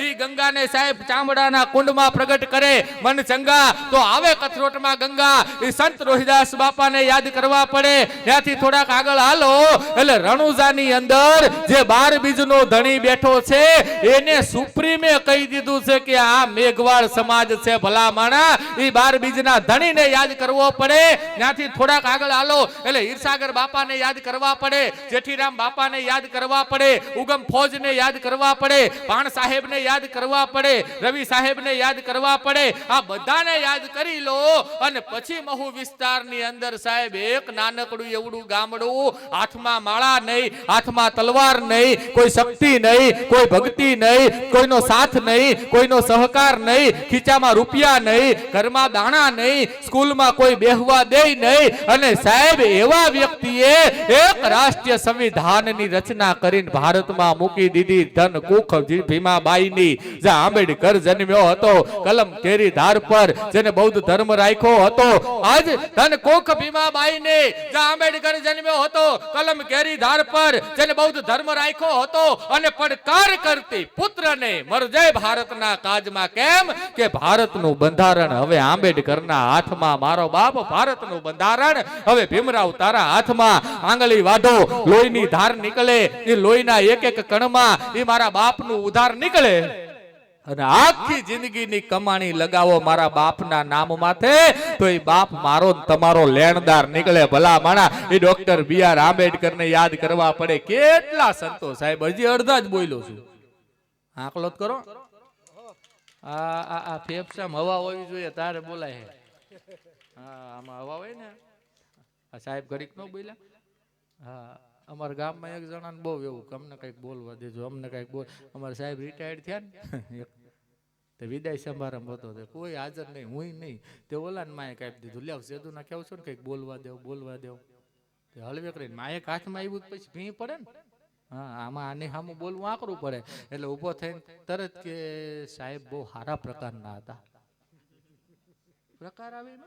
ઈ ગંગાને સાહેબ ચામડાના કુંડમાં પ્રગટ કરે. મન ચંગા તો આવે કથરોટમાં ગંગા, ઈ સંત રોહિદાસ બાપાને યાદ કરવા પડે. ત્યાંથી થોડાક આગળ હાલો એટલે રણુજાની અંદર જે 12 બીજનો ધણી બેઠો છે એને સુપ્રીમે કહી દીધું છે કે આ મેઘવાળ સમાજ છે ભલા માણા, ઈ 12 બીજના ધણીને યાદ કરવો પડે. ત્યાંથી થોડાક આગળ હાલો એટલે હીરસાગર બાપાને યાદ કરવા પડે, જેઠીરામ બાપાને યાદ કરવા પડે, ઉગમ ફૌજને યાદ કરવા પડે, પાણ સાહેબને યાદ કરવા પડે, રવિ સાહેબને યાદ કરવા પડે. આ બધાને યાદ કરી લો અને પછી મહુ વિસ્તારની અંદર સાહેબ એક નાનકડું એવડું ગામડું, હાથમાં માળા નહીં, હાથમાં તલવાર નહીં, કોઈ શક્તિ નહીં, કોઈ ભક્તિ નહીં, કોઈનો સાથ નહીં, કોઈનો સહકાર નહીં, ખીચામાં રૂપિયા નહીં, ઘરમાં દાણા નહીં, સ્કૂલમાં કોઈ બેહવા દે નહીં. અને સાહેબ એવા વ્યક્તિએ એક રાષ્ટ્રીય સંવિધાનની રચના કરીને ભારતમાં મૂકી દીધી. ધન કુખ ભીમાબાઈની, જ્યાં આંબેડકર જન્મ્યો હતો કલમ કેરી ધાર પર, જેને બૌદ્ધ ધર્મ રાખ્યો હતો. આજ ધન કુખ ભીમાબાઈને, જ્યાં આંબેડકર જન્મ્યો હતો કલમ કેરી ધાર પર, જેને બૌદ્ધ ધર્મ રાખ્યો હતો અને પડકાર કરતી પુત્રને મરજે ભારતના કાજમાં. કેમ કે ભારતનું બંધારણ હવે આંબેડકરના હાથમાં. મારો બાપ, ભારતનું બંધારણ હવે ભીમરાવ તારા હાથમાં. આંગળી વાઢો, લોહીની ધાર નીકળે, એ લોહીના એક એક કણમાં એ મારા બાપનું ઉધાર નીકળે અને આખી જિંદગીની કમાણી લગાવો મારા બાપના નામ માથે તો એ બાપ મારો તમારો લેણદાર નીકળે. ભલા માણા એ ડોક્ટર બી.આર. આંબેડકરને યાદ કરવા પડે. કેટલા સંતો સાહેબ, હજી અડધા જ બોલ્યો છું, આકલો જ કરો. આ ફેફસામાં હવા હોવી જોઈએ તારે બોલાય. હા, આમાં હવા હોય ને. આ સાહેબ ઘડીક નો બોલ્યા. હા, અમારા ગામમાં એક જણાને બહુ એવું કે અમને કંઈક બોલવા દેજો, અમને કંઈક બોલ. અમારા સાહેબ રિટાયર્ડ થયા ને તે વિદાય સમારંભ હતો, કોઈ હાજર નહીં, હું નહીં, તે ઓલા ને માએ કાપી દીધું. લ્યો સેદુ ના કેવું છું ને કંઈક બોલવા દેવ, બોલવા દેવ. તે હળવે કરીને માએ હાથમાં આવ્યું પછી ભી પડે ને. હા, આમાં આને સામું બોલવું આકરું પડે. એટલે ઊભો થઈને તરત કે સાહેબ બહુ સારા પ્રકારના હતા. પ્રકાર આવે ને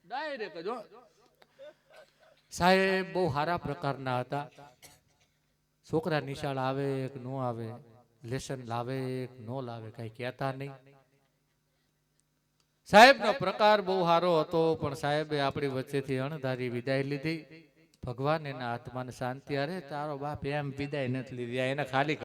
ડાયરેક્ટ જો સાહેબ બહુ સારા પ્રકારના હતા. છોકરા નિશાળ આવે કે નો આવે, લેસન લાવે કે નો લાવે, કઈ કહેતા નહીં. સાહેબનો પ્રકાર બહુ સારો હતો, પણ સાહેબે આપણી વચ્ચેથી અણધારી વિદાય લીધી. ભગવાન એના આત્માને શાંતિ. અરે તારો બાપ એમ વિદાય નથી લીધી, એને ખાલી